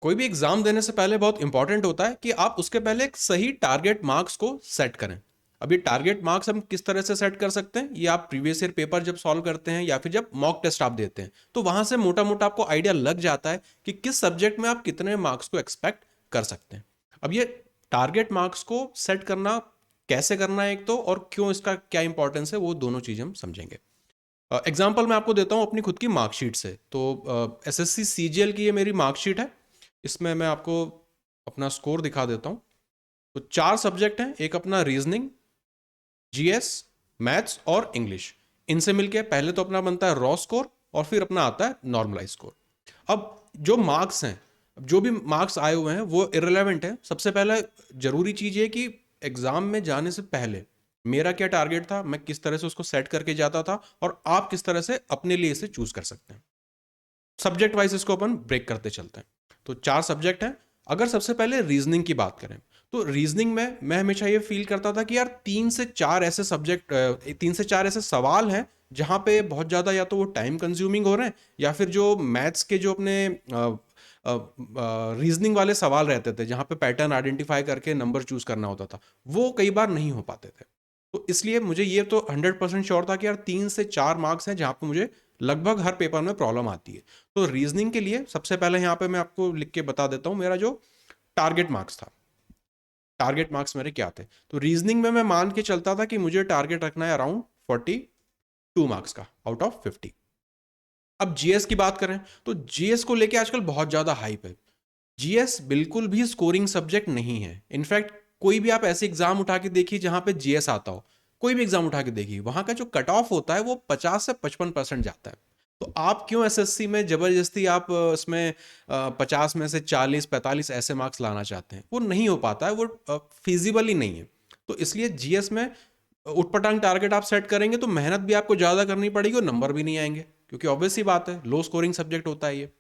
कोई भी एग्जाम देने से पहले बहुत इंपॉर्टेंट होता है कि आप उसके पहले एक सही टारगेट मार्क्स को सेट करें। अब ये टारगेट मार्क्स हम किस तरह से सेट कर सकते हैं, ये आप प्रीवियस ईयर पेपर जब सॉल्व करते हैं या फिर जब मॉक टेस्ट आप देते हैं तो वहां से मोटा मोटा आपको आइडिया लग जाता है कि किस सब्जेक्ट में आप कितने मार्क्स को एक्सपेक्ट कर सकते हैं। अब ये टारगेट मार्क्स को सेट करना कैसे करना है एक तो, और क्यों इसका क्या इंपॉर्टेंस है, वो दोनों चीज हम समझेंगे। एग्जाम्पल मैं आपको देता हूँ अपनी खुद की मार्कशीट से। तो एसएससी सीजीएल की ये मेरी मार्कशीट है। इसमें मैं आपको अपना स्कोर दिखा देता हूँ। तो 4 सब्जेक्ट हैं, एक अपना रीजनिंग, जीएस, मैथ्स और इंग्लिश। इनसे मिलके पहले तो अपना बनता है रॉ स्कोर और फिर अपना आता है नॉर्मलाइज स्कोर। अब जो मार्क्स हैं, जो भी मार्क्स आए हुए हैं वो इररिलेवेंट है। सबसे पहले जरूरी चीज ये कि एग्जाम में जाने से पहले मेरा क्या टारगेट था, मैं किस तरह से उसको सेट करके जाता था, और आप किस तरह से अपने लिए इसे चूज कर सकते हैं। सब्जेक्ट वाइज इसको अपन ब्रेक करते चलते हैं। तो 4 सब्जेक्ट हैं। अगर सबसे पहले रीजनिंग की बात करें तो रीजनिंग में मैं हमेशा ये फील करता था कि यार 3 से 4 ऐसे सवाल हैं जहां पे बहुत ज्यादा या तो वो टाइम कंज्यूमिंग हो रहे हैं, या फिर जो मैथ्स के जो अपने रीजनिंग वाले सवाल रहते थे जहां पे पैटर्न आइडेंटिफाई करके नंबर चूज करना होता था, वो कई बार नहीं हो पाते थे। तो इसलिए मुझे ये तो 100% श्योर था कि यार 3 से 4 मार्क्स हैं जहां पे मुझे लगभग हर पेपर में प्रॉब्लम आती है। तो रीजनिंग के लिए सबसे पहले यहाँ पे मैं आपको लिख के बता देता हूँ मेरा जो टारगेट मार्क्स था। टारगेट मार्क्स मेरे क्या थे? तो रीजनिंग में मैं मान के चलता था कि मुझे टारगेट रखना है अराउंड 42 मार्क्स का आउट ऑफ 50। अब जीएस की बात करें तो जीएस को लेके आजकल बहुत ज्यादा हाइप है। जीएस बिल्कुल भी स्कोरिंग सब्जेक्ट नहीं है। इनफैक्ट कोई भी आप ऐसे एग्जाम उठा के देखिए जहां पे जीएस आता हो, कोई भी एग्जाम उठा के देखिए, वहां का जो कट ऑफ होता है वो 50 से 55% जाता है। तो आप क्यों एसएससी में जबरदस्ती आप इसमें 50 में से 40 45 ऐसे मार्क्स लाना चाहते हैं? वो नहीं हो पाता है, वो फिजिबल ही नहीं है। तो इसलिए जीएस में उटपटांग टारगेट आप सेट करेंगे तो मेहनत भी आपको ज्यादा करनी पड़ेगी और नंबर भी नहीं आएंगे, क्योंकि ऑब्वियस ही बात है लो स्कोरिंग सब्जेक्ट होता है ये।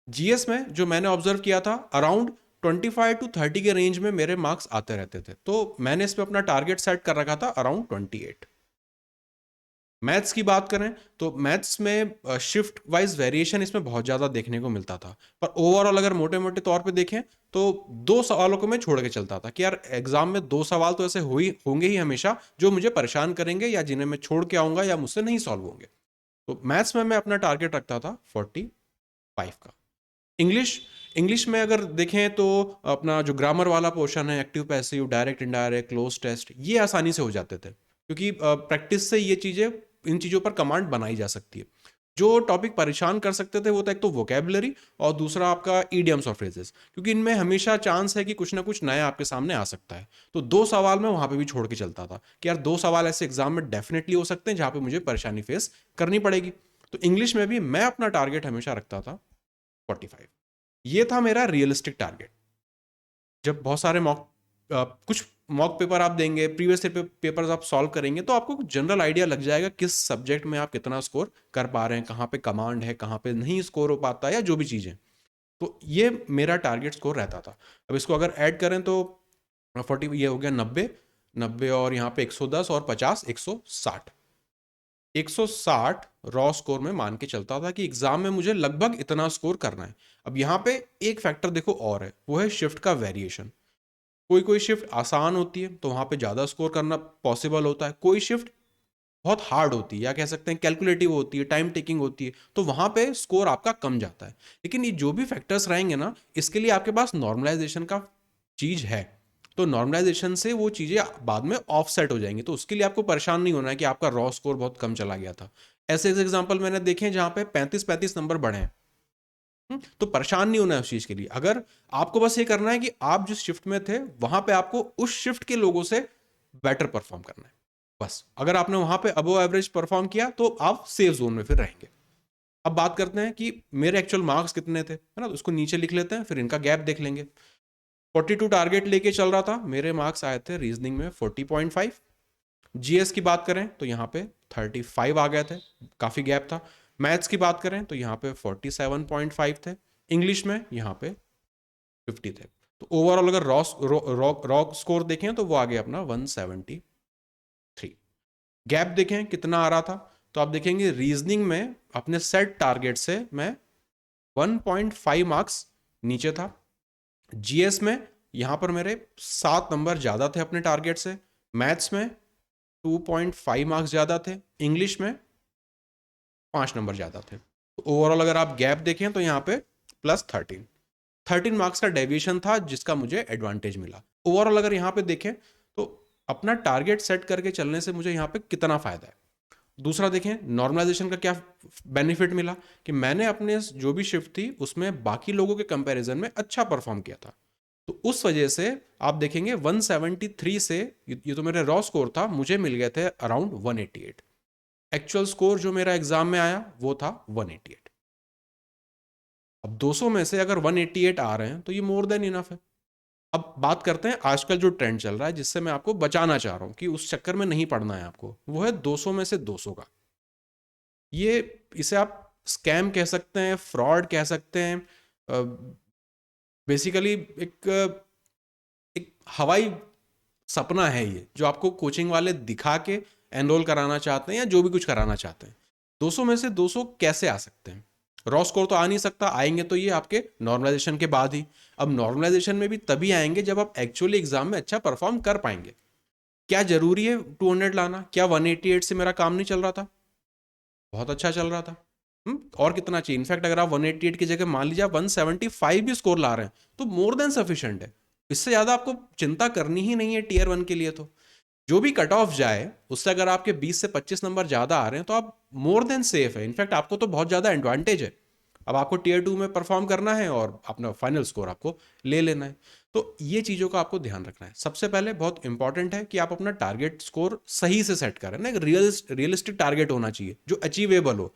जीएस में जो मैंने ऑब्जर्व किया था अराउंड 25 to 30 के रेंज में मेरे मार्क्स आते रहते थे, तो मैंने इसमें अपना टारगेट सेट कर रखा था अराउंड 28। मैथ्स की बात करें तो मैथ्स में शिफ्ट वाइज वेरिएशन इसमें बहुत ज़्यादा देखने को मिलता था, पर ओवरऑल अगर मोटे मोटे तौर पे देखें तो 2 सवालों को मैं छोड़ के चलता था कि यार एग्जाम में 2 सवाल तो ऐसे होंगे ही हमेशा जो मुझे परेशान करेंगे या जिन्हें मैं छोड़ के आऊंगा या मुझसे नहीं सॉल्व होंगे। तो मैथ्स में मैं अपना टारगेट रखता था 45 का। इंग्लिश इंग्लिश में अगर देखें तो अपना जो ग्रामर वाला पोर्शन है, active passive direct indirect cloze test, ये आसानी से हो जाते थे क्योंकि प्रैक्टिस से ये चीज़ें, इन चीज़ों पर कमांड बनाई जा सकती है। जो टॉपिक परेशान कर सकते थे वो था एक तो वोकेबलरी और दूसरा आपका ईडियम्स और फ्रेजेस, क्योंकि इनमें हमेशा चांस है कि कुछ ना कुछ नया आपके सामने आ सकता है। तो 2 सवाल मैं वहां पे भी छोड़ के चलता था कि यार 2 सवाल ऐसे एग्जाम में डेफिनेटली हो सकते हैं जहां पे मुझे परेशानी फेस करनी पड़ेगी। तो इंग्लिश में भी मैं अपना टारगेट हमेशा रखता था 45। ये था मेरा रियलिस्टिक टारगेट। जब बहुत सारे कुछ मॉक पेपर आप देंगे, प्रीवियस पेपर्स आप सॉल्व करेंगे तो आपको जनरल आइडिया लग जाएगा किस सब्जेक्ट में आप कितना स्कोर कर पा रहे हैं, कहाँ पे कमांड है, कहाँ पे नहीं स्कोर हो पाता, या जो भी चीज़ें। तो ये मेरा टारगेट स्कोर रहता था। अब इसको अगर ऐड करें तो 40, ये हो गया 90, 90 और यहाँ पे 110 और 50, 160। 160 रॉ स्कोर में मान के चलता था कि एग्जाम में मुझे लगभग इतना स्कोर करना है। अब यहाँ पे एक फैक्टर देखो और है, वो है शिफ्ट का वेरिएशन। कोई कोई शिफ्ट आसान होती है तो वहां पे ज्यादा स्कोर करना पॉसिबल होता है, कोई शिफ्ट बहुत हार्ड होती है या कह सकते हैं कैलकुलेटिव होती है, टाइम टेकिंग होती है, तो वहां पे स्कोर आपका कम जाता है। लेकिन ये जो भी फैक्टर्स रहेंगे ना, इसके लिए आपके पास नॉर्मलाइजेशन का चीज है। तो नॉर्मलाइजेशन से वो चीजें बाद में ऑफसेट हो जाएंगी, तो उसके लिए आपको परेशान नहीं होना है कि आपका रॉ स्कोर बहुत कम चला गया था। ऐसे ऐसे एग्जाम्पल मैंने देखे हैं जहां पे 35-35 नंबर बढ़े हैं। तो परेशान नहीं होना है उस चीज के लिए। अगर आपको बस ये करना है कि आप जिस शिफ्ट में थे वहां पे आपको उस शिफ्ट के लोगों से बेटर परफॉर्म करना है, बस। अगर आपने वहां पे अबव एवरेज परफॉर्म किया तो आप सेफ जोन में फिर रहेंगे। अब बात करते हैं कि मेरे एक्चुअल मार्क्स कितने थे, है ना, तो उसको नीचे लिख लेते हैं, फिर इनका गैप देख लेंगे। 42 टारगेट लेके चल रहा था, मेरे मार्क्स आए थे रीजनिंग में 40.5। जीएस की बात करें तो यहाँ पे 35 आ गए थे, काफी गैप था। मैथ्स की बात करें तो यहाँ पे 47.5 थे। इंग्लिश में यहाँ पे 50 थे। तो ओवरऑल अगर रॉ स्कोर देखें तो वो आ गया अपना 173। गैप देखें कितना आ रहा था, तो आप देखेंगे रीजनिंग में अपने सेट टारगेट से मैं 1.5 मार्क्स नीचे था। जीएस में यहाँ पर मेरे 7 नंबर ज़्यादा थे अपने टारगेट से, मैथ्स में 2.5 मार्क्स ज़्यादा थे, इंग्लिश में 5 नंबर ज़्यादा थे। तो ओवरऑल अगर आप गैप देखें तो यहाँ पे +13 मार्क्स का डेविएशन था जिसका मुझे एडवांटेज मिला। ओवरऑल अगर यहाँ पे देखें तो अपना टारगेट सेट करके चलने से मुझे यहाँ पे कितना फ़ायदा है। दूसरा देखें, नॉर्मलाइजेशन का क्या बेनिफिट मिला कि मैंने अपने जो भी शिफ्ट थी उसमें बाकी लोगों के कंपैरिजन में अच्छा परफॉर्म किया था। तो उस वजह से आप देखेंगे 173 से, ये तो मेरा रॉ स्कोर था, मुझे मिल गए थे अराउंड 188। एक्चुअल स्कोर जो मेरा एग्जाम में आया वो था 188। अब 200 में से अगर 188 आ रहे हैं तो ये मोर देन इनफ है। अब बात करते हैं आजकल जो ट्रेंड चल रहा है जिससे मैं आपको बचाना चाह रहा हूं कि उस चक्कर में नहीं पड़ना है आपको, वो है 200 में से 200 का। ये इसे आप स्कैम कह सकते हैं, फ्रॉड कह सकते हैं। बेसिकली एक हवाई सपना है ये जो आपको कोचिंग वाले दिखा के एनरोल कराना चाहते हैं या जो भी कुछ कराना चाहते हैं। 200 में से 200 कैसे आ सकते हैं? रॉ स्कोर तो आ नहीं सकता, आएंगे तो ये आपके नॉर्मलाइजेशन के बाद ही। अब नॉर्मलाइजेशन में भी तभी आएंगे जब आप एक्चुअली एग्जाम में अच्छा परफॉर्म कर पाएंगे। क्या जरूरी है 200 लाना? क्या 188 से मेरा काम नहीं चल रहा था? बहुत अच्छा चल रहा था। और कितना चाहिए? इनफैक्ट अगर आप 188 की जगह मान लीजिए आप 175 भी स्कोर ला रहे हैं तो मोर देन सफिशिएंट है। इससे ज्यादा आपको चिंता करनी ही नहीं है टीयर 1 के लिए। तो जो भी कट ऑफ जाए उससे अगर आपके 20 से 25 नंबर ज्यादा आ रहे हैं तो आप मोर देन सेफ है। इनफैक्ट आपको तो बहुत ज्यादा एडवांटेज है। अब आपको टीयर 2 में परफॉर्म करना है और अपना फाइनल स्कोर आपको ले लेना है। तो ये चीज़ों का आपको ध्यान रखना है। सबसे पहले बहुत इंपॉर्टेंट है कि आप अपना टारगेट स्कोर सही से सेट करें ना। एक रियलिस्टिक टारगेट होना चाहिए जो अचीवेबल हो।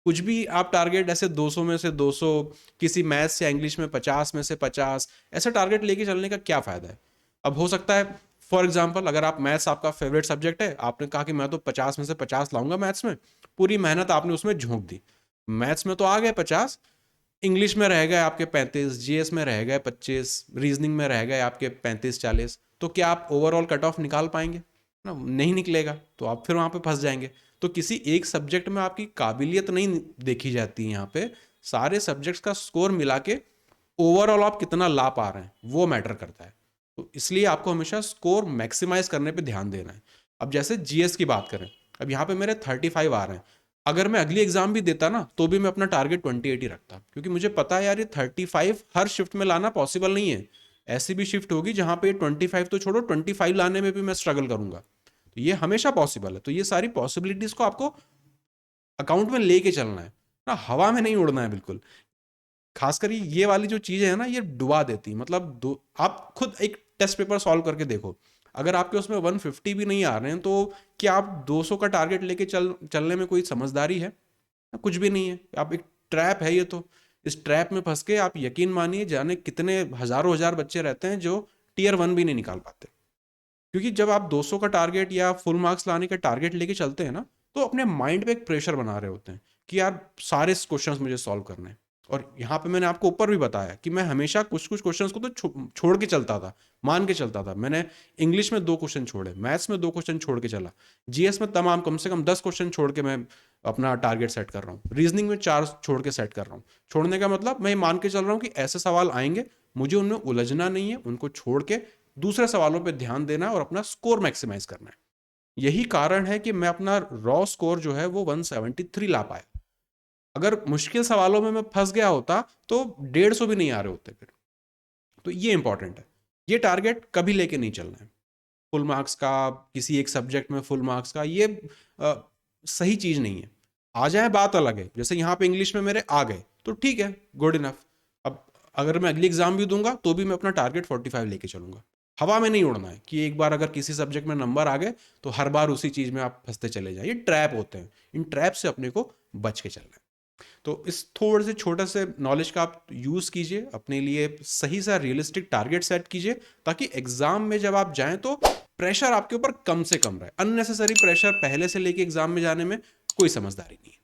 कुछ भी आप टारगेट ऐसे 200 में से 200, किसी मैथ्स या इंग्लिश में 50 में से 50, ऐसा टारगेट लेके चलने का क्या फ़ायदा है? अब हो सकता है फॉर एग्जाम्पल अगर आप मैथ्स आपका फेवरेट सब्जेक्ट है, आपने कहा कि मैं तो 50 में से 50 लाऊंगा मैथ्स में, पूरी मेहनत आपने उसमें झोंक दी, मैथ्स में तो आ गए 50, इंग्लिश में रह गए आपके 35, जीएस में रह गए 25, रीजनिंग में रह गए आपके 35-40, तो क्या आप ओवरऑल कट ऑफ निकाल पाएंगे? ना, नहीं निकलेगा। तो आप फिर वहाँ पे फंस जाएंगे। तो किसी एक सब्जेक्ट में आपकी काबिलियत नहीं देखी जाती, यहाँ पे सारे सब्जेक्ट्स का स्कोर मिला के ओवरऑल आप कितना ला पा रहे हैं वो मैटर करता है। तो इसलिए आपको हमेशा स्कोर मैक्सिमाइज करने पे ध्यान देना है। अब जैसे जीएस की बात करें, अब यहाँ पे मेरे 35 आ रहे हैं। अगर मैं अगली एग्जाम भी देता ना तो भी मैं अपना टारगेट 28 ही रखता, क्योंकि मुझे पता है यार ये 35 हर शिफ्ट में लाना पॉसिबल नहीं है। ऐसी भी शिफ्ट होगी जहां पे 25 तो छोड़ो, 25 लाने में भी मैं स्ट्रगल करूंगा। तो ये हमेशा पॉसिबल है। तो ये सारी पॉसिबिलिटीज को आपको अकाउंट में लेके चलना है ना, हवा में नहीं उड़ना है बिल्कुल। खासकर ये वाली जो चीजें है ना ये डुबा देती, मतलब आप खुद एक टेस्ट पेपर सॉल्व करके देखो, अगर आपके उसमें 150 भी नहीं आ रहे हैं तो क्या आप 200 का टारगेट लेके चलने में कोई समझदारी है? कुछ भी नहीं है। आप एक ट्रैप है ये तो। इस ट्रैप में फंस के आप यकीन मानिए जाने कितने हजारों हजार बच्चे रहते हैं जो टीयर 1 भी नहीं निकाल पाते। क्योंकि जब आप 200 का टारगेट या फुल मार्क्स लाने का टारगेट लेके चलते हैं ना तो अपने माइंड पे एक प्रेशर बना रहे होते हैं कि यार सारे क्वेश्चंस मुझे सॉल्व करने हैं। और यहाँ पे मैंने आपको ऊपर भी बताया कि मैं हमेशा कुछ कुछ क्वेश्चंस को तो छोड़ के चलता था, मान के चलता था। मैंने इंग्लिश में 2 क्वेश्चन छोड़े, मैथ्स में 2 क्वेश्चन छोड़ के चला, जीएस में तमाम कम से कम 10 क्वेश्चन छोड़ के मैं अपना टारगेट सेट कर रहा हूँ, रीजनिंग में 4 छोड़ के सेट कर रहा हूँ। छोड़ने का मतलब मैं मान के चल रहा हूँ कि ऐसे सवाल आएंगे, मुझे उनमें उलझना नहीं है, उनको छोड़ के दूसरे सवालों पे ध्यान देना और अपना स्कोर मैक्सिमाइज करना है। यही कारण है कि मैं अपना रॉ स्कोर जो है वो 173 ला पाया। अगर मुश्किल सवालों में मैं फंस गया होता तो 150 भी नहीं आ रहे होते फिर। तो ये इंपॉर्टेंट है। ये टारगेट कभी लेके नहीं चलना है फुल मार्क्स का, किसी एक सब्जेक्ट में फुल मार्क्स का, ये सही चीज नहीं है। आ जाए बात अलग है, जैसे यहाँ पे इंग्लिश में मेरे आ गए तो ठीक है, गुड इनफ। अब अगर मैं अगली एग्जाम भी दूंगा तो भी मैं अपना टारगेट 45 लेके चलूंगा। हवा में नहीं उड़ना है कि एक बार अगर किसी सब्जेक्ट में नंबर आ गए तो हर बार उसी चीज में आप फंसते चले जाए। ये ट्रैप होते हैं, इन ट्रैप से अपने को बच के चलना है। तो इस थोड़े से छोटे से नॉलेज का आप यूज कीजिए, अपने लिए सही सा रियलिस्टिक टारगेट सेट कीजिए, ताकि एग्जाम में जब आप जाएं तो प्रेशर आपके ऊपर कम से कम रहे। अननेसेसरी प्रेशर पहले से लेके एग्जाम में जाने में कोई समझदारी नहीं है।